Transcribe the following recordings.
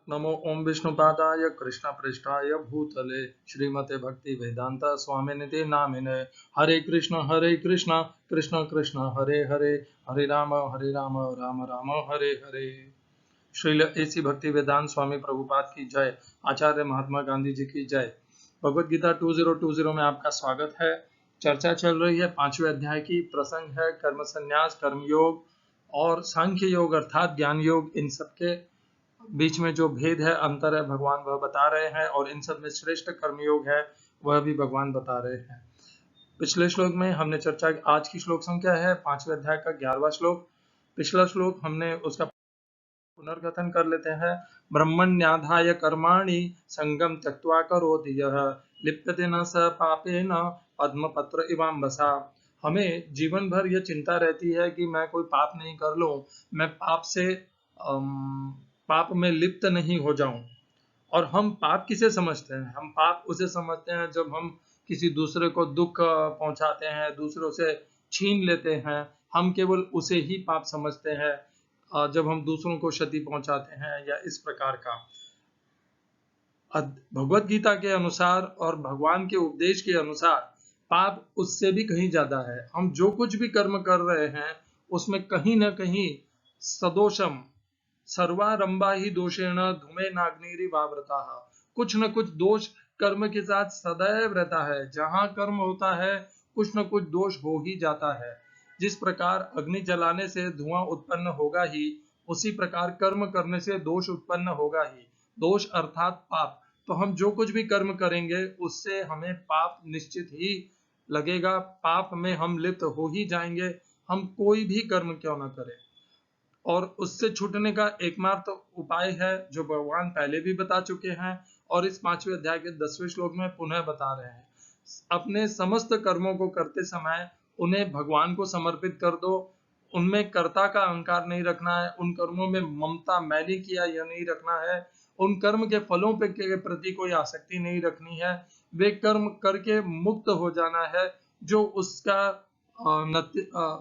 नमो ओम विष्णुपादाय कृष्णपृष्ठाय भूतले श्रीमते भक्ति वेदांत स्वामिनिते नामिने हरे कृष्ण कृष्ण कृष्ण हरे हरे हरे राम राम राम हरे हरे। श्रील एसी भक्ति वेदांत स्वामी प्रभुपाद की जय। आचार्य महात्मा गांधी जी की जय। भगवद गीता 2020 में आपका स्वागत है। चर्चा चल रही है 5वें अध्याय की। प्रसंग है कर्म संन्यास, कर्म योग और सांख्य योग अर्थात ज्ञान योग। इन सबके बीच में जो भेद है, अंतर है, भगवान वह बता रहे हैं और इन सब में श्रेष्ठ कर्मयोग है वह भी भगवान बता रहे हैं। पिछले श्लोक में हमने चर्चा, आज की श्लोक संख्या है 5वें अध्याय का 11वां श्लोक। पिछला श्लोक हमने उसका पुनर्कथन कर लेते हैं। ब्रह्मण्याधाय कर्माणि संगम त्यक्त्वा करोति यः लिप्यते न स पापेन पद्मपत्र इवाम्बसा। हमें जीवन भर यह चिंता रहती है कि मैं कोई पाप नहीं कर लूं, मैं पाप में लिप्त नहीं हो जाऊं। और हम पाप किसे समझते हैं? हम पाप उसे समझते हैं जब हम किसी दूसरे को दुख पहुंचाते हैं, दूसरों से छीन लेते हैं। हम केवल उसे ही पाप समझते हैं जब हम दूसरों को क्षति पहुंचाते हैं या इस प्रकार का। भगवत गीता के अनुसार और भगवान के उपदेश के अनुसार पाप उससे भी कहीं ज्यादा है। हम जो कुछ भी कर्म कर रहे हैं उसमें कहीं ना कहीं सदोषम सर्वारंभा ही दोषेण धूमे नाग्निरी वावृता, कुछ न कुछ दोष कर्म के साथ सदैव रहता है। जहां कर्म होता है कुछ न कुछ दोष हो ही जाता है। जिस प्रकार अग्नि जलाने से धुआं उत्पन्न होगा ही, उसी प्रकार कर्म करने से दोष उत्पन्न होगा ही। दोष अर्थात पाप। तो हम जो कुछ भी कर्म करेंगे उससे हमें पाप निश्चित ही लगेगा, पाप में हम लिप्त हो ही जाएंगे, हम कोई भी कर्म क्यों न करें। और उससे छूटने का एकमात्र उपाय है जो भगवान पहले भी बता चुके हैं और इस 5वें अध्याय के 10वें श्लोक में पुनः बता रहे हैं। अपने समस्त कर्मों को करते समय उन्हें भगवान को समर्पित कर दो। उनमें कर्ता का अहंकार नहीं रखना है, उन कर्मों में ममता मैंने किया यह नहीं रखना है, उन कर्म के फलों के प्रति कोई आसक्ति नहीं रखनी है। वे कर्म करके मुक्त हो जाना है। जो उसका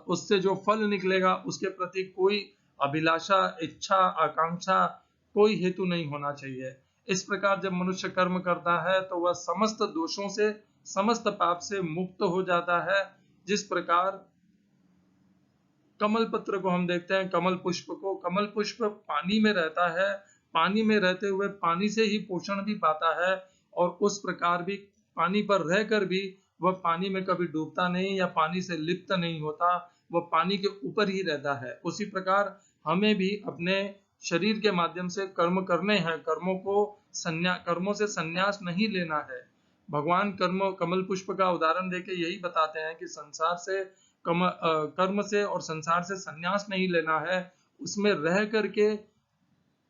उससे जो फल निकलेगा उसके प्रति कोई अभिलाषा, इच्छा, आकांक्षा, कोई हेतु नहीं होना चाहिए। इस प्रकार जब मनुष्य कर्म करता है तो वह समस्त दोषों से, समस्त पाप से मुक्त हो जाता है। जिस प्रकार कमल पत्र को हम देखते हैं, कमल पुष्प को, कमल पुष्प पानी में रहता है, पानी में रहते हुए पानी से ही पोषण भी पाता है और उस प्रकार भी पानी पर रहकर भी वह पानी में कभी डूबता नहीं या पानी से लिप्त नहीं होता, वह पानी के ऊपर ही रहता है। उसी प्रकार हमें भी अपने शरीर के माध्यम से कर्म करने हैं। कर्मों से संन्यास नहीं लेना है। भगवान कमल पुष्प का उदाहरण देके यही बताते हैं कि संसार से कर्म से और संसार से संन्यास नहीं लेना है, उसमें रह करके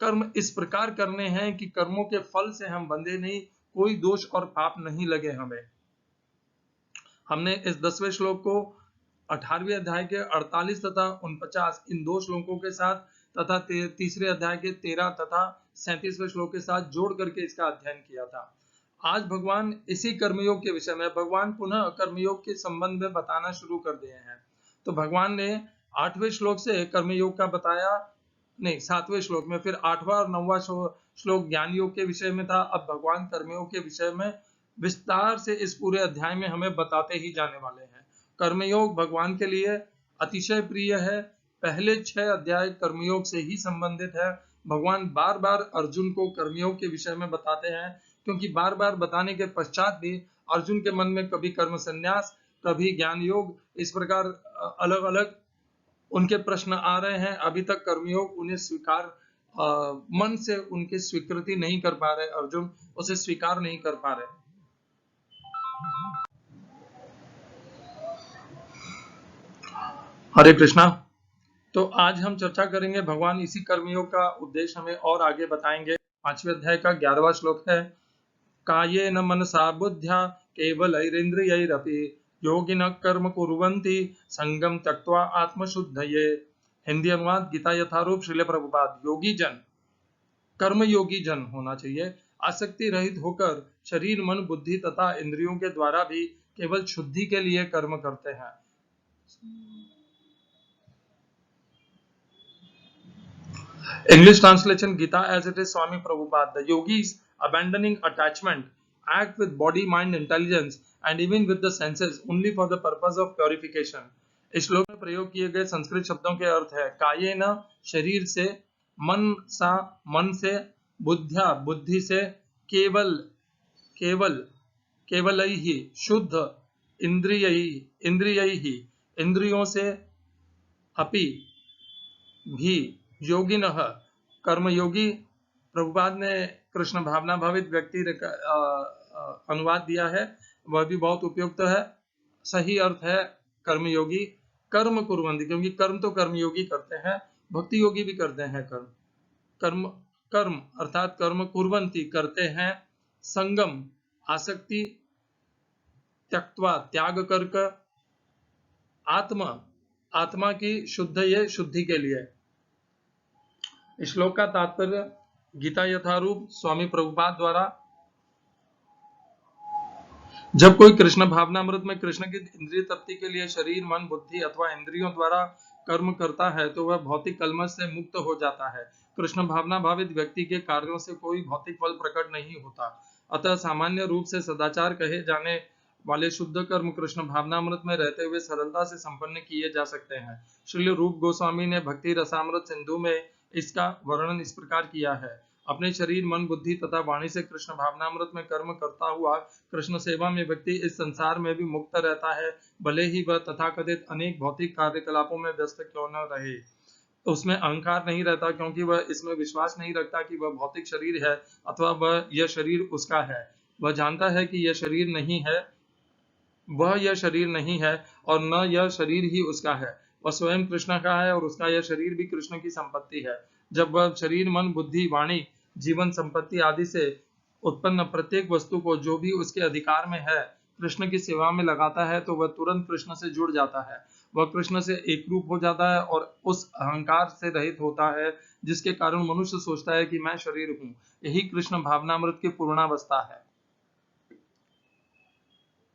कर्म इस प्रकार करने हैं कि कर्मों के फल से हम बंधे नहीं, कोई दोष और पाप नहीं लगे हमें। हमने इस 10वें श्लोक को 18वें अध्याय के 48 तथा 49 इन दो श्लोकों के साथ तथा तीसरे अध्याय के 13 तथा 37वें श्लोक के साथ जोड़ करके इसका अध्ययन किया था। आज भगवान इसी कर्मयोग के विषय में, भगवान पुनः कर्मयोग के संबंध में बताना शुरू कर दिए हैं। तो भगवान ने 8वें श्लोक से कर्मयोग का बताया, नहीं 7वें श्लोक में, फिर 8वां और 9वां श्लोक ज्ञान योग के विषय में था। अब भगवान कर्मयोग के विषय में विस्तार से इस पूरे अध्याय में हमें बताते ही जाने वाले हैं। कर्मयोग भगवान के लिए अतिशय प्रिय है। पहले 6 अध्याय कर्मयोग से ही संबंधित है। भगवान बार बार अर्जुन को कर्मयोग के विषय में बताते हैं, क्योंकि बार बार बताने के पश्चात भी अर्जुन के मन में कभी कर्म संन्यास, कभी ज्ञान योग, इस प्रकार अलग अलग उनके प्रश्न आ रहे हैं। अभी तक कर्मयोग उन्हें मन से उनकी स्वीकृति नहीं कर पा रहे, अर्जुन उसे स्वीकार नहीं कर पा रहे। हरे कृष्णा। तो आज हम चर्चा करेंगे, भगवान इसी कर्मयोग का उद्देश्य हमें और आगे बताएंगे। 5वें अध्याय का 11वां श्लोक है, कायेन मनसा बुद्ध्या केवलैरिन्द्रियैरपि योगिनः कर्म कुर्वन्ति संगम त्यक्त्वा आत्मशुद्धये। हिंदी अनुवाद गीता यथारूप श्रील प्रभुपाद। योगी जन, कर्म योगी जन होना चाहिए, आसक्ति रहित होकर शरीर, मन, बुद्धि तथा इंद्रियों के द्वारा भी केवल शुद्धि के लिए कर्म करते हैं। English translation Gita as it is Swami Prabhupada. The yogis abandoning attachment act with body, mind, intelligence and even with the senses only for the purpose of purification. इस श्लोक में प्रयोग किए गए संस्कृत शब्दों के अर्थ है कायेन शरीर से, मन से, बुद्ध्या बुद्धि से, केवल केवल केवलैहि शुद्ध, इंद्रियैहि इंद्रियों से, अपि भी योगिनः कर्मयोगी। प्रभुपाद ने कृष्ण भावना भावित व्यक्ति अनुवाद दिया है, वह भी बहुत उपयुक्त है। सही अर्थ है कर्मयोगी कर्म कुर्वन्ति, क्योंकि कर्म तो कर्मयोगी करते हैं, भक्ति योगी भी करते हैं कर्म। कर्म कर्म अर्थात कर्म कुर्वन्ति करते हैं, संगम आसक्ति, त्यक्त्वा त्याग करके, आत्मा की शुद्ध ये शुद्धि के लिए। इस श्लोक का तात्पर्य गीता यथारूप स्वामी प्रभुपाद द्वारा जब कोई कृष्ण भावनामृत में कृष्ण की इंद्रिय तृप्ति के लिए शरीर, मन, बुद्धि अथवा इंद्रियों द्वारा कर्म करता है तो वह भौतिक कलमश से मुक्त हो जाता है। कृष्ण भावना भावित व्यक्ति के कार्यों से कोई भौतिक फल प्रकट नहीं होता। अतः सामान्य रूप से सदाचार कहे जाने वाले शुद्ध कर्म कृष्ण भावनामृत में रहते हुए सरलता से संपन्न किए जा सकते हैं। श्रील रूप गोस्वामी ने भक्ति रसामृत सिंधु में इसका वर्णन इस प्रकार किया है। अपने शरीर, मन, बुद्धि तथा वाणी से कृष्ण भावनामृत में कर्म करता हुआ कृष्ण सेवा में व्यक्ति इस संसार में भी मुक्त रहता है, भले ही वह तथाकथित अनेक भौतिक कार्यकलापों में व्यस्त क्यों न रहे। उसमें अहंकार नहीं रहता, क्योंकि वह इसमें विश्वास नहीं रखता कि वह भौतिक शरीर है अथवा वह यह शरीर उसका है। वह जानता है कि यह शरीर नहीं है, वह यह शरीर नहीं है और न यह शरीर ही उसका है। वह स्वयं कृष्ण का है और उसका यह शरीर भी कृष्ण की संपत्ति है। जब वह शरीर, मन, बुद्धि, वाणी, जीवन, संपत्ति आदि से उत्पन्न प्रत्येक वस्तु को जो भी उसके अधिकार में है कृष्ण की सेवा में लगाता है तो वह तुरंत कृष्ण से जुड़ जाता है। वह कृष्ण से एक रूप हो जाता है और उस अहंकार से रहित होता है जिसके कारण मनुष्य सोचता है कि मैं शरीर हूँ। यही कृष्ण भावनामृत की पूर्णावस्था है।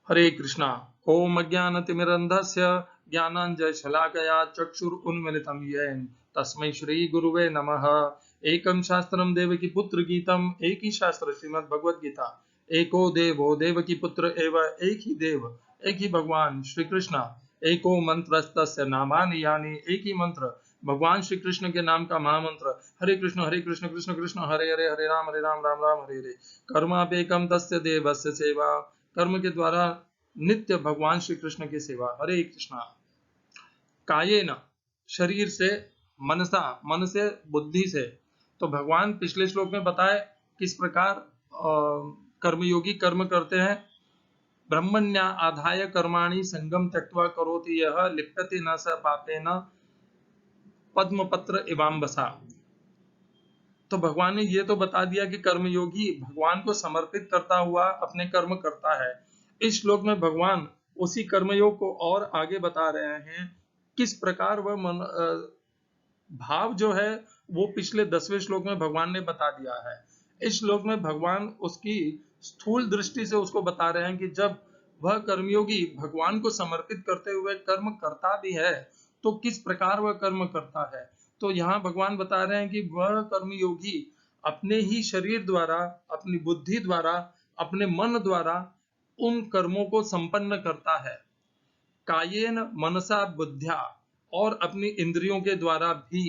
हरे कृष्णा। ओम अज्ञानतिमिरन्धस्य ज्ञानाञ्जनशलाकया चक्षुरुन्मीलितं येन तस्मै श्री गुरुवे नमः। एकं शास्त्रं देवकी पुत्र गीतम, एक ही शास्त्र श्रीमद् भगवद गीता। एको देवो देवकी पुत्र एव, एक ही देव एक ही भगवान श्री कृष्ण। एको मंत्रस्तस्य नामानि यानि, एक ही मंत्र भगवान श्री कृष्ण के नाम का महामंत्र। हरे कृष्ण कृष्ण कृष्ण हरे हरे, हरे राम राम राम हरे हरे। कर्मापेकम तस्य देवस्य सेवा, कर्म के द्वारा नित्य भगवान श्री कृष्ण की सेवा। हरे कृष्णा। कायेन शरीर से, मनसा मन से, बुद्धि से। तो भगवान पिछले श्लोक में बताए किस प्रकार कर्मयोगी कर्म करते हैं। ब्रह्मण्या आधाय कर्माणि संगम त्यक्त्वा करोति यः लिप्यते न स पापेन पद्मपत्र इवाम्बसा। तो भगवान ने ये तो बता दिया कि कर्मयोगी भगवान को समर्पित करता हुआ अपने कर्म करता है। इस श्लोक में भगवान उसी कर्मयोग को और आगे बता रहे हैं, किस प्रकार वह भाव जो है वो पिछले 10वें श्लोक में भगवान ने बता दिया है। इस श्लोक में भगवान उसकी स्थूल दृष्टि से उसको बता रहे हैं कि जब वह कर्मयोगी भगवान को समर्पित करते हुए कर्म करता भी है तो किस प्रकार वह कर्म करता है। तो यहाँ भगवान बता रहे हैं कि वह कर्मयोगी अपने ही शरीर द्वारा, अपनी बुद्धि द्वारा, अपने मन द्वारा उन कर्मों को संपन्न करता है। कायेन मनसा बुद्ध्या, और अपनी इंद्रियों के द्वारा भी।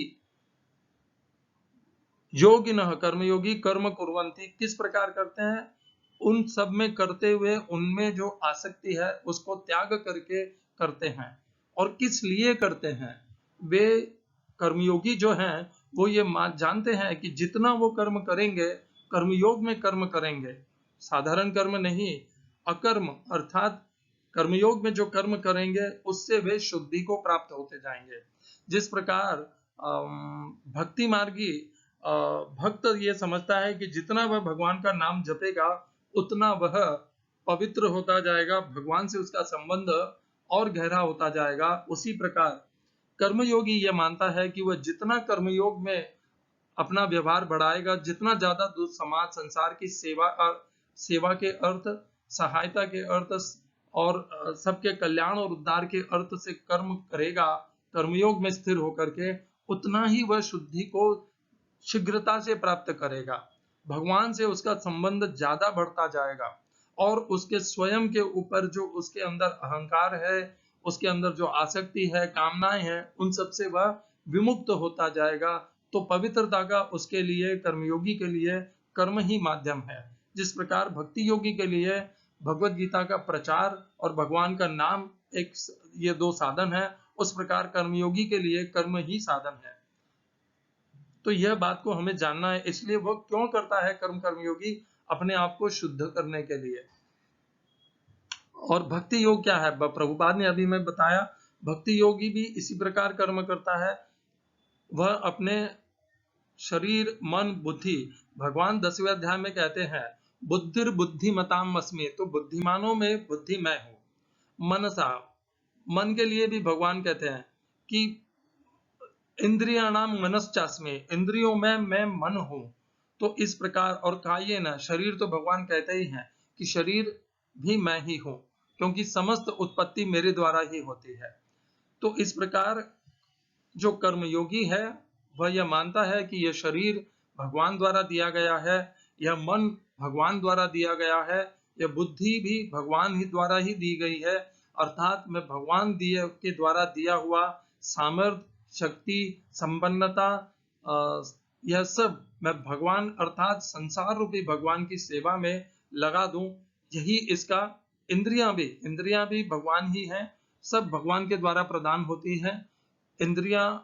योगिनः कर्मयोगी कर्म कुर्वन्ति, किस प्रकार करते हैं, उन सब में करते हुए उनमें जो आसक्ति है उसको त्याग करके करते हैं। और किस लिए करते हैं, वे कर्मयोगी जो हैं वो ये जानते हैं कि जितना वो कर्म करेंगे, कर्मयोग में कर्म करेंगे, साधारण कर्म नहीं, अकर्म अर्थात कर्मयोग में जो कर्म करेंगे उससे वे शुद्धि को प्राप्त होते जाएंगे। जिस प्रकार भक्ति मार्गी भक्त ये समझता है कि जितना वह भगवान का नाम जपेगा उतना वह पवित्र होता जाएगा, भगवान से उसका संबंध और गहरा होता जाएगा, उसी प्रकार कर्मयोगी यह मानता है कि वह जितना कर्मयोग में अपना व्यवहार बढ़ाएगा, जितना ज्यादा समाज संसार की सेवा के अर्थ, सहायता के अर्थ और सबके कल्याण और उद्धार के अर्थ से कर्म करेगा कर्मयोग में स्थिर होकर के, उतना ही वह शुद्धि को शीघ्रता से प्राप्त करेगा, भगवान से उसका संबंध ज्यादा बढ़ता जाएगा और उसके स्वयं के ऊपर जो उसके अंदर अहंकार है, उसके अंदर जो आसक्ति है, कामनाएं हैं, उन सब से वह विमुक्त होता जाएगा। तो पवित्रता का उसके लिए, कर्मयोगी के लिए कर्म ही माध्यम है। जिस प्रकार भक्ति योगी के लिए भगवत गीता का प्रचार और भगवान का नाम एक, ये दो साधन है, उस प्रकार कर्मयोगी के लिए कर्म ही साधन है। तो यह बात को हमें जानना है। इसलिए वो क्यों करता है कर्म कर्मयोगी? अपने आप को शुद्ध करने के लिए। और भक्ति योग क्या है? प्रभुपाद ने अभी मैं बताया, भक्ति योगी भी इसी प्रकार कर्म करता है। वह अपने शरीर, मन, बुद्धि, भगवान 10वें अध्याय में कहते हैं बुद्धिर बुद्धिमताम अस्मि, तो बुद्धिमानों में बुद्धि मैं हूं। मनसा, मन के लिए भी भगवान कहते हैं कि इंद्रियाणाम मनश्चास्मि, इंद्रियों में मैं मन हूं। तो इस प्रकार, और कायेन, शरीर तो भगवान कहते ही हैं कि शरीर भी मैं ही हूं, क्योंकि समस्त उत्पत्ति मेरे द्वारा ही होती है। तो इस प्रकार जो कर्मयोगी है वह यह मानता है कि यह शरीर भगवान द्वारा दिया गया है, यह मन भगवान द्वारा दिया गया है, यह बुद्धि भी भगवान ही द्वारा ही दी गई है, अर्थात मैं भगवान के द्वारा दिया हुआ सामर्थ्य, शक्ति, संपन्नता, यह सब मैं भगवान अर्थात संसार रूपी भगवान की सेवा में लगा दूं। यही इसका, इंद्रियां भी भगवान ही हैं, सब भगवान के द्वारा प्रदान होती हैं। इंद्रियां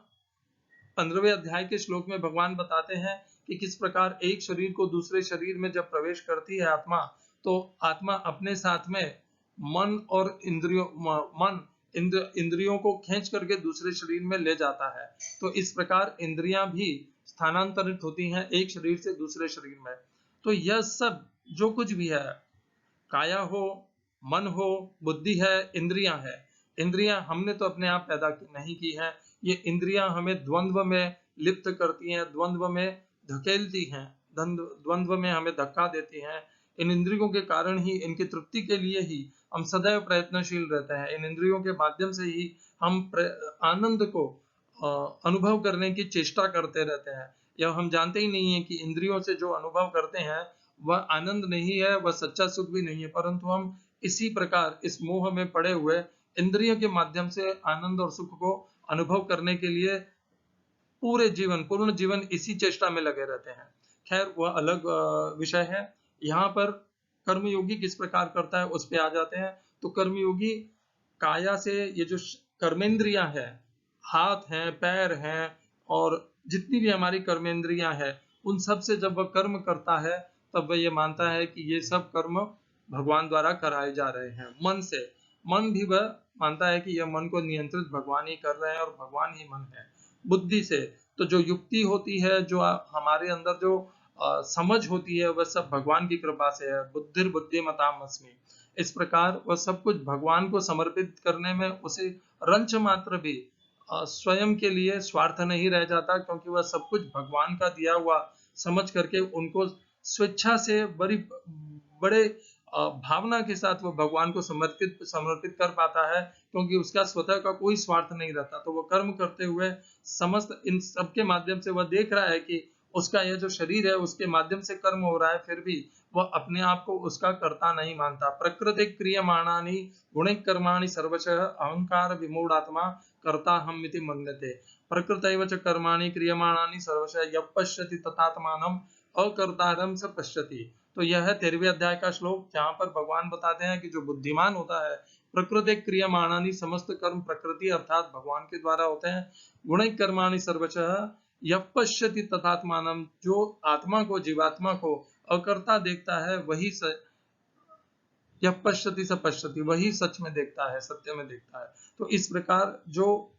15वें अध्याय के श्लोक में भगवान बताते हैं कि किस प्रकार एक शरीर को दूसरे शरीर में जब प्रवेश करती है आत्मा, तो आत्मा अपने साथ में मन और इंद्रियों को खींच करके दूसरे शरीर में ले जाता है। तो इस प्रकार इंद्रियां भी स्थानांतरित होती हैं एक शरीर से दूसरे शरीर में। तो यह सब जो कुछ भी है, काया हो, मन हो, बुद्धि है, इंद्रियां है, इंद्रियां हमने तो अपने आप पैदा नहीं की है। ये इंद्रियां हमें द्वंद्व में लिप्त करती हैं, द्वंद्व में धकेलती हैं, द्वंद्व में हमें धक्का देती हैं। इन इंद्रियों के कारण ही, इनकी तृप्ति के लिए ही हम सदैव प्रयत्नशील रहते हैं। इन इंद्रियों के माध्यम से ही हम आनंद को अनुभव करने की चेष्टा करते रहते हैं। यह हम जानते ही नहीं है कि इंद्रियों से जो अनुभव करते हैं वह आनंद नहीं है, वह सच्चा सुख भी नहीं है, परंतु हम इसी प्रकार इस मोह में पड़े हुए इंद्रियों के माध्यम से आनंद और सुख को अनुभव करने के लिए पूर्ण जीवन इसी चेष्टा में लगे रहते हैं। खैर, वह अलग विषय है। यहाँ पर कर्मयोगी किस प्रकार करता है उस पे आ जाते हैं। तो कर्मयोगी काया से, ये जो कर्मेंद्रियां हैं, हाथ हैं, पैर हैं, और जितनी भी हमारी कर्मेंद्रियां हैं, उन सब से जब वह कर्म करता है तब वह ये मानता है कि ये सब कर्म भगवान द्वारा कराए जा रहे हैं। मन भी वह मानता है कि यह मन को नियंत्रित भगवान ही कर रहे हैं और भगवान ही मन है। बुद्धि से, तो जो युक्ति होती है, जो हमारे अंदर जो समझ होती है, वह सब भगवान की कृपा से है। बुद्धिर बुद्धिमताम अस्मि, इस प्रकार वह सब कुछ भगवान को समर्पित करने में उसे रंच मात्र भी स्वयं के लिए स्वार्थ नहीं रह जाता, क्योंकि वह सब कुछ भगवान का दिया हुआ समझ करके उनको स्वेच्छा से बड़े भावना के साथ वो भगवान को समर्पित कर पाता है, क्योंकि उसका स्वतः का कोई स्वार्थ नहीं रहता। तो वो कर्म करते हुए समस्त इन सब के माध्यम से वह देख रहा है कि उसका यह जो शरीर है उसके माध्यम से कर्म हो रहा है, फिर भी वह अपने आप को उसका कर्ता नहीं मानता। प्रकृति क्रियमाणानि गुण कर्माणि सर्वशः अहंकार विमूढ़ात्मा कर्ता हम इति मन्यते। प्रकृतैव च कर्माणि क्रियमाणानि सर्वशः यः पश्यति तथात्मानं अकर्तारं स पश्यति। तो यह है 13वें अध्याय का श्लोक, जहाँ पर भगवान बताते हैं कि जो बुद्धिमान होता है, प्रकृति क्रियमाणानि, समस्त कर्म प्रकृति अर्थात भगवान के द्वारा होते हैं। गुण कर्माणि सर्वशः यः पश्यति तथात्मानं, जो आत्मा को, जीवात्मा को अकर्ता देखता है, वही यः पश्यति स पश्यति, वही सच में देखता है, सत्य में देखता है। तो इस प्रकार जो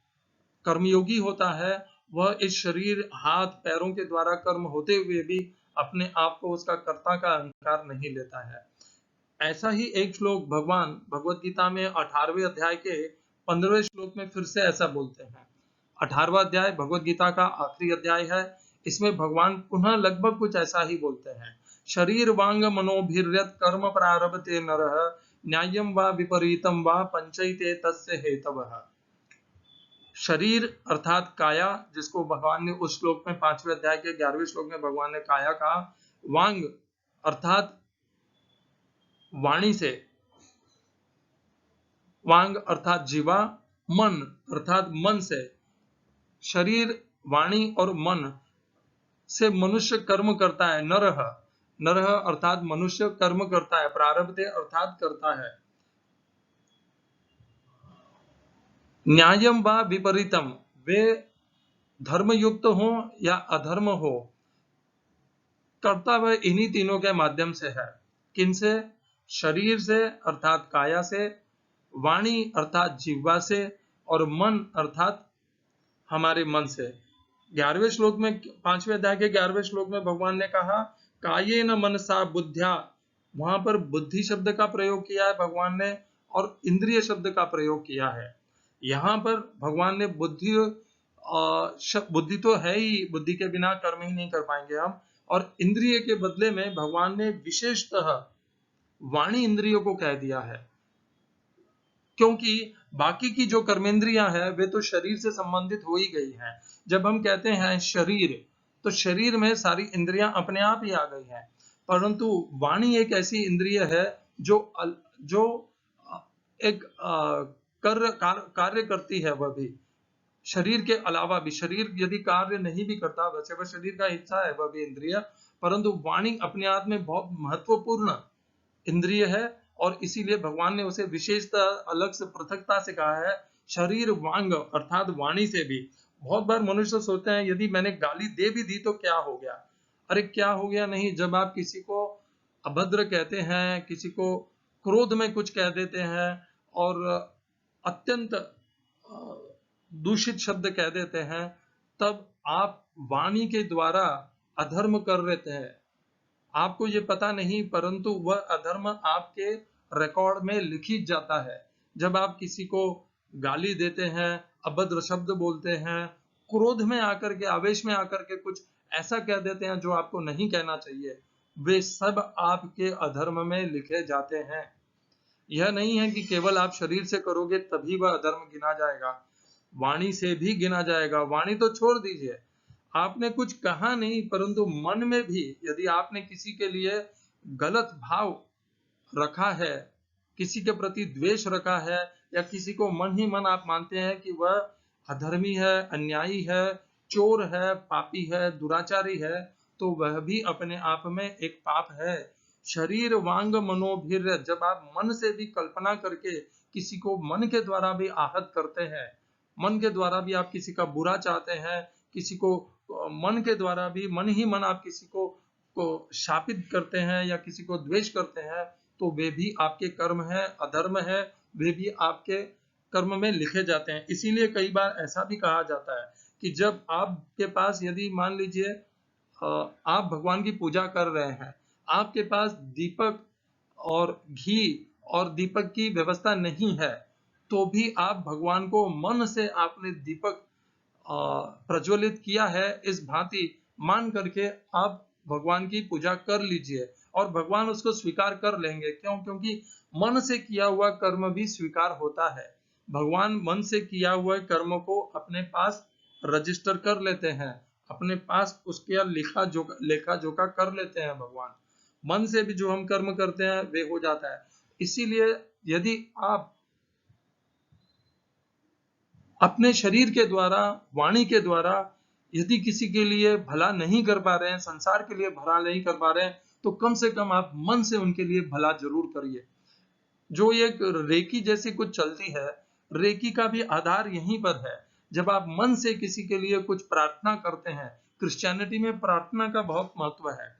कर्मयोगी होता है वह इस शरीर, हाथ, पैरों के द्वारा कर्म होते हुए भी अपने आप को उसका कर्ता का अहंकार नहीं लेता है। ऐसा ही एक श्लोक भगवान भगवत गीता में 18वें अध्याय के 15वें श्लोक में फिर से ऐसा बोलते हैं। 18वां अध्याय भगवत गीता का आखिरी अध्याय है। इसमें भगवान पुनः लगभग कुछ ऐसा ही बोलते हैं। शरीर वांग मनोभिर्यत कर्म प्रारभते नरः न्याय्यं वा विपरीतं वा पंचैते तस्य हेतवः। शरीर अर्थात काया, जिसको भगवान ने उस श्लोक में 5वें अध्याय के 11वें श्लोक में भगवान ने काया कहा। वांग अर्थात वाणी से, वांग अर्थात जीवा, मन अर्थात मन से। शरीर, वाणी और मन से मनुष्य कर्म करता है। नरह, नरह अर्थात मनुष्य कर्म करता है, प्रारब्धे अर्थात करता है। न्यायम व विपरीतम, वे धर्मयुक्त हो या अधर्म हो, करता वह इन्हीं तीनों के माध्यम से है। किनसे? शरीर से अर्थात काया से, वाणी अर्थात जिह्वा से, और मन अर्थात हमारे मन से। 11वें श्लोक में, 5वें अध्याय के 11वें श्लोक में भगवान ने कहा कायेन मनसा बुद्ध्या, वहां पर बुद्धि शब्द का प्रयोग किया है भगवान ने, और इंद्रिय शब्द का प्रयोग किया है। यहाँ पर भगवान ने बुद्धि, बुद्धि तो है ही, बुद्धि के बिना कर्म ही नहीं कर पाएंगे हम, और इंद्रिय के बदले में भगवान ने विशेषतः वाणी इंद्रियों को कह दिया है, क्योंकि बाकी की जो कर्मेंद्रियां हैं वे तो शरीर से संबंधित हो ही गई हैं। जब हम कहते हैं शरीर, तो शरीर में सारी इंद्रियां अपने आप ही आ गई हैं, परंतु वाणी एक ऐसी इंद्रिय है जो एक कार्य करती है। वह भी शरीर के अलावा भी, शरीर यदि कार्य नहीं भी करता, वैसे वह शरीर का हिस्सा है वह भी इंद्रिय, परंतु वाणी अपने आप में बहुत महत्वपूर्ण इंद्रिय है, और इसीलिए भगवान ने उसे विशेषता अलग से पृथकता से कहा है। शरीर वांग अर्थात वाणी से भी। बहुत बार मनुष्य सोचते हैं यदि मैंने गाली दे भी दी तो क्या हो गया। अरे क्या हो गया नहीं, जब आप किसी को अभद्र कहते हैं, किसी को क्रोध में कुछ कह देते हैं और अत्यंत दूषित शब्द कह देते हैं, तब आप वाणी के द्वारा अधर्म कर लेते हैं। आपको ये पता नहीं, परंतु वह अधर्म आपके रिकॉर्ड में लिखी जाता है। जब आप किसी को गाली देते हैं, अभद्र शब्द बोलते हैं, क्रोध में आकर के, आवेश में आकर के कुछ ऐसा कह देते हैं जो आपको नहीं कहना चाहिए, वे सब आपके अधर्म में लिखे जाते हैं। यह नहीं है कि केवल आप शरीर से करोगे तभी वह अधर्म गिना जाएगा, वाणी से भी गिना जाएगा। वाणी तो छोड़ दीजिए, आपने कुछ कहा नहीं, परंतु मन में भी यदि आपने किसी के लिए गलत भाव रखा है, किसी के प्रति द्वेष रखा है, या किसी को मन ही मन आप मानते हैं कि वह अधर्मी है, अन्यायी है, चोर है, पापी है, दुराचारी है, तो वह भी अपने आप में एक पाप है। शरीर वांग मनोभिर, जब आप मन से भी कल्पना करके किसी को मन के द्वारा भी आहत करते हैं, मन के द्वारा भी आप किसी का बुरा चाहते हैं, किसी को मन के द्वारा भी, मन ही मन आप किसी को शापित करते हैं या किसी को द्वेष करते हैं, तो वे भी आपके कर्म है, अधर्म है, वे भी आपके कर्म में लिखे जाते हैं। इसीलिए कई बार ऐसा भी कहा जाता है कि जब आपके पास, यदि मान लीजिए आप भगवान की पूजा कर रहे हैं, आपके पास दीपक और घी और दीपक की व्यवस्था नहीं है, तो भी आप भगवान को मन से आपने दीपक प्रज्वलित किया है, इस भांति मान करके आप भगवान की पूजा कर लीजिए, और भगवान उसको स्वीकार कर लेंगे। क्यों? क्योंकि मन से किया हुआ कर्म भी स्वीकार होता है। भगवान मन से किया हुआ कर्म को अपने पास रजिस्टर कर लेते हैं, अपने पास उसके लेखा जोखा कर लेते हैं। भगवान मन से भी जो हम कर्म करते हैं वे हो जाता है। इसीलिए यदि आप अपने शरीर के द्वारा, वाणी के द्वारा यदि किसी के लिए भला नहीं कर पा रहे हैं, संसार के लिए भला नहीं कर पा रहे हैं, तो कम से कम आप मन से उनके लिए भला जरूर करिए। जो एक रेकी जैसी कुछ चलती है, रेकी का भी आधार यहीं पर है। जब आप मन से किसी के लिए कुछ प्रार्थना करते हैं, क्रिश्चियनिटी में प्रार्थना का बहुत महत्व है,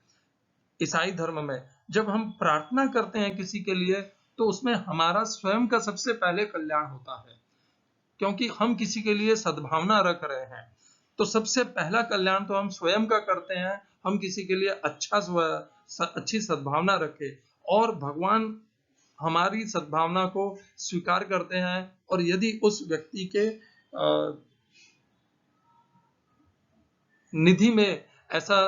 ईसाई धर्म में जब हम प्रार्थना करते हैं किसी के लिए, तो उसमें हमारा स्वयं का सबसे पहले कल्याण होता है, क्योंकि हम किसी के लिए सद्भावना रख रहे हैं। तो सबसे पहला कल्याण तो हम स्वयं का करते हैं, हम किसी के लिए अच्छी सद्भावना रखें, और भगवान हमारी सद्भावना को स्वीकार करते हैं। और यदि उस व्यक्ति के निधि में ऐसा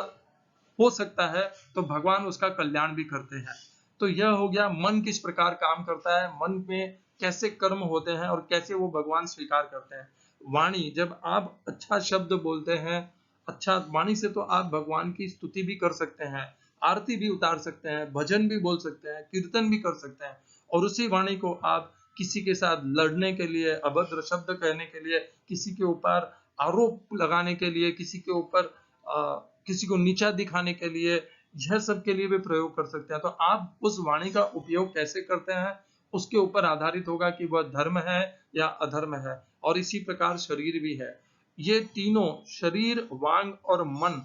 हो सकता है, तो भगवान उसका कल्याण भी करते हैं। तो यह हो गया मन किस प्रकार काम करता है, मन में कैसे कर्म होते हैं और कैसे वो भगवान स्वीकार करते हैं। वाणी, जब आप अच्छा शब्द बोलते हैं, अच्छा वाणी से तो आप भगवान की स्तुति भी कर सकते हैं, आरती भी उतार सकते हैं, भजन भी बोल सकते हैं, कीर्तन भी कर सकते हैं, और उसी वाणी को आप किसी के साथ लड़ने के लिए, अभद्र शब्द कहने के लिए, किसी के ऊपर आरोप लगाने के लिए, किसी के ऊपर किसी को नीचा दिखाने के लिए, यह सब के लिए भी प्रयोग कर सकते हैं। तो आप उस वाणी का उपयोग कैसे करते हैं, उसके ऊपर आधारित होगा कि वह धर्म है या अधर्म है। और इसी प्रकार शरीर भी है। ये तीनों, शरीर, वांग और मन,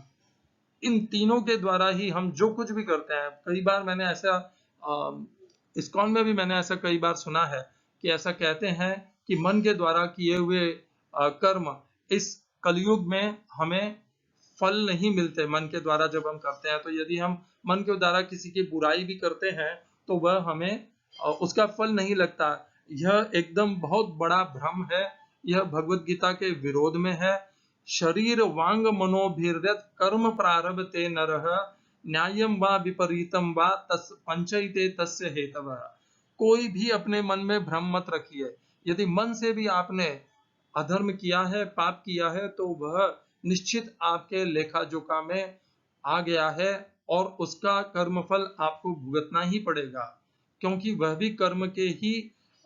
इन तीनों के द्वारा ही हम जो कुछ भी करते हैं। कई बार मैंने ऐसा इस्कॉन में भी मैंने ऐसा कई बार सुना है कि ऐसा कहते हैं कि मन के द्वारा किए हुए कर्म इस कलयुग में हमें फल नहीं मिलते। मन के द्वारा जब हम करते हैं, तो यदि हम मन के द्वारा किसी की बुराई भी करते हैं तो वह हमें उसका फल नहीं लगता। यह एकदम बहुत बड़ा भ्रम है। यह भगवत गीता के विरोध में है। शरीर वांग मनोभिर्यत कर्म प्रारभते नरः न्यायम वा विपरीतम वा तस् पंचैते तस्य हेतवः। कोई भी अपने मन में भ्रम मत रखिए। यदि मन से भी आपने अधर्म किया है, पाप किया है, तो वह निश्चित आपके लेखा जोखा में आ गया है और उसका कर्मफल आपको भुगतना ही पड़ेगा, क्योंकि वह भी कर्म के ही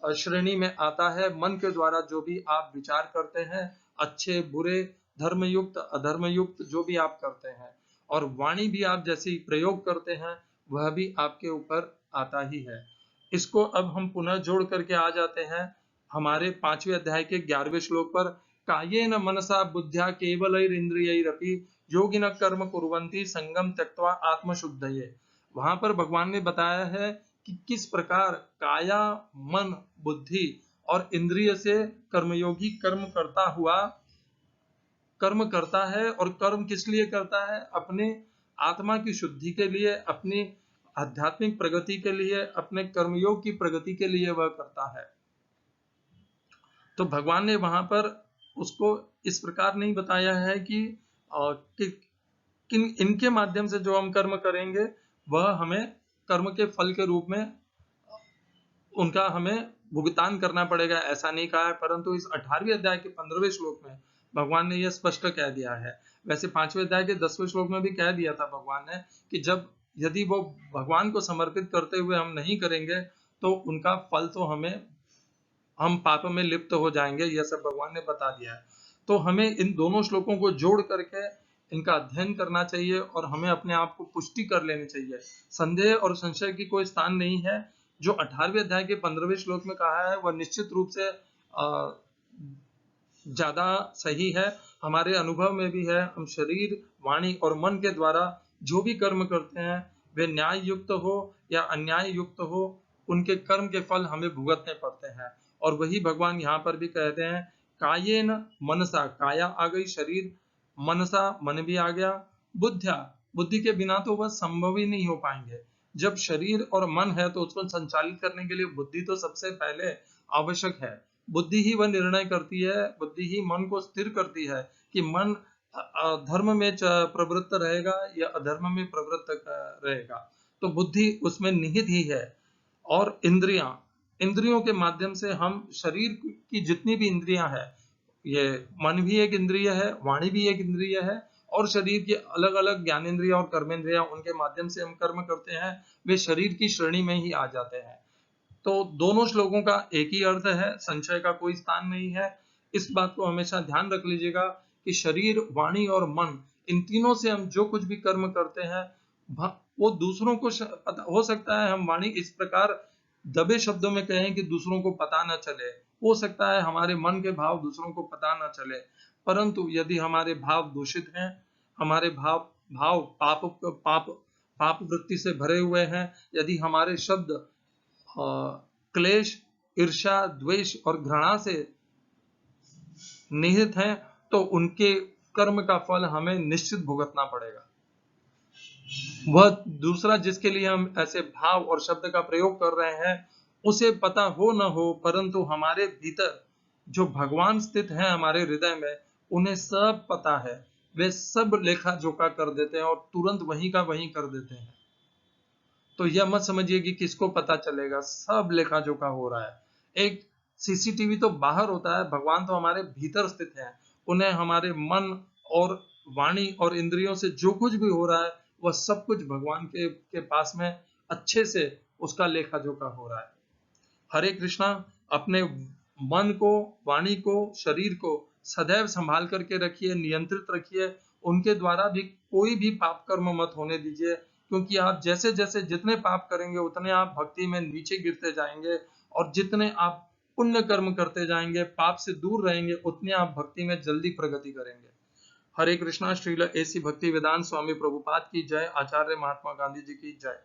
श्रेणी में आता है। मन के द्वारा जो भी आप विचार करते हैं, अच्छे बुरे, धर्मयुक्त अधर्मयुक्त, जो भी आप करते हैं, और वाणी भी आप जैसे प्रयोग करते हैं, वह भी आपके ऊपर आता ही है। इसको अब हम पुनः जोड़ करके आ जाते हैं हमारे 5वें अध्याय के 11वें श्लोक पर। कायेन मनसा बुद्ध्या केवलैरिंद्रियैरपि योगिनः कर्म कुर्वन्ति संगम त्यक्त्वा आत्मशुद्धये। वहां पर भगवान ने बताया है कि किस प्रकार काया, मन, बुद्धि और इंद्रिय से कर्मयोगी कर्म करता है। और कर्म किस लिए करता है? अपने आत्मा की शुद्धि के लिए, अपनी आध्यात्मिक प्रगति के लिए, अपने कर्मयोग की प्रगति के लिए वह करता है। तो भगवान ने वहां पर उसको इस प्रकार नहीं बताया है कि इनके माध्यम से जो हम कर्म करेंगे वह हमें कर्म के फल के रूप में उनका हमें भुगतान करना पड़ेगा, ऐसा नहीं कहा है। परंतु इस 18वें अध्याय के 15वें श्लोक में भगवान ने यह स्पष्ट कह दिया है। वैसे 5वें अध्याय के 10वें श्लोक में भी कह दिया था भगवान ने कि यदि वो भगवान को समर्पित करते हुए हम नहीं करेंगे तो उनका फल तो हम पाप में लिप्त हो जाएंगे। यह सब भगवान ने बता दिया है। तो हमें इन दोनों श्लोकों को जोड़ करके इनका अध्ययन करना चाहिए और हमें अपने आप को पुष्टि कर लेनी चाहिए। संदेह और संशय की कोई स्थान नहीं है। जो 18वें अध्याय के 15वें श्लोक में कहा है वह निश्चित रूप से ज्यादा सही है, हमारे अनुभव में भी है। हम शरीर, वाणी और मन के द्वारा जो भी कर्म करते हैं, वे न्याय युक्त हो या अन्याय युक्त हो, उनके कर्म के फल हमें भुगतने पड़ते हैं। और वही भगवान यहाँ पर भी कहते हैं, कायेन मनसा, काया आ गई शरीर, मनसा मन भी आ गया, बुद्धिया, बुद्धि के बिना तो वह संभव ही नहीं हो पाएंगे। जब शरीर और मन है तो उसको संचालित करने के लिए बुद्धि तो सबसे पहले आवश्यक है। बुद्धि ही वह निर्णय करती है, बुद्धि ही मन को स्थिर करती है कि मन धर्म में प्रवृत्त रहेगा या अधर्म में प्रवृत्त रहेगा। तो बुद्धि उसमें निहित ही है। और इंद्रियों के माध्यम से हम शरीर की जितनी भी इंद्रियां हैं, ये मन भी एक इंद्रिय है, वाणी भी एक इंद्रिय है, और शरीर की अलग अलग ज्ञानेंद्रिया और कर्मेंद्रिया, उनके माध्यम से हम कर्म करते हैं, वे शरीर की श्रेणी में ही आ जाते हैं। तो दोनों श्लोकों का एक ही अर्थ है, संशय का कोई स्थान नहीं है। इस बात को हमेशा ध्यान रख लीजिएगा कि शरीर, वाणी और मन, इन तीनों से हम जो कुछ भी कर्म करते हैं वो दूसरों को हो सकता है हम वाणी इस प्रकार दबे शब्दों में कहें कि दूसरों को पता न चले, हो सकता है हमारे मन के भाव दूसरों को पता न चले। परंतु यदि हमारे भाव दूषित हैं, हमारे भाव पाप पाप पाप वृत्ति से भरे हुए हैं, यदि हमारे शब्द क्लेश, ईर्ष्या, द्वेष और घृणा से निहित हैं, तो उनके कर्म का फल हमें निश्चित भुगतना पड़ेगा। वह दूसरा जिसके लिए हम ऐसे भाव और शब्द का प्रयोग कर रहे हैं, उसे पता हो न हो, परंतु हमारे भीतर जो भगवान स्थित हैं हमारे हृदय में, उन्हें सब पता है। वे सब लेखा जोखा कर देते हैं और तुरंत वहीं का वहीं कर देते हैं। तो यह मत समझिए कि किसको पता चलेगा, सब लेखा जोखा हो रहा है। एक सीसीटीवी तो बाहर होता है, भगवान तो हमारे भीतर स्थित हैं। उन्हें हमारे मन और वाणी और इंद्रियों से जो कुछ भी हो रहा है वह सब कुछ भगवान के पास में अच्छे से उसका लेखा जोखा हो रहा है। हरे कृष्णा। अपने मन को, वाणी को, शरीर को सदैव संभाल करके रखिए, नियंत्रित रखिए। उनके द्वारा भी कोई भी पाप कर्म मत होने दीजिए, क्योंकि आप जैसे जैसे जितने पाप करेंगे उतने आप भक्ति में नीचे गिरते जाएंगे, और जितने आप पुण्य कर्म करते जाएंगे, पाप से दूर रहेंगे, उतने आप भक्ति में जल्दी प्रगति करेंगे। हरे कृष्णा। श्रील एसी भक्ति वेदांत स्वामी प्रभुपाद की जय। आचार्य महात्मा गांधी जी की जय।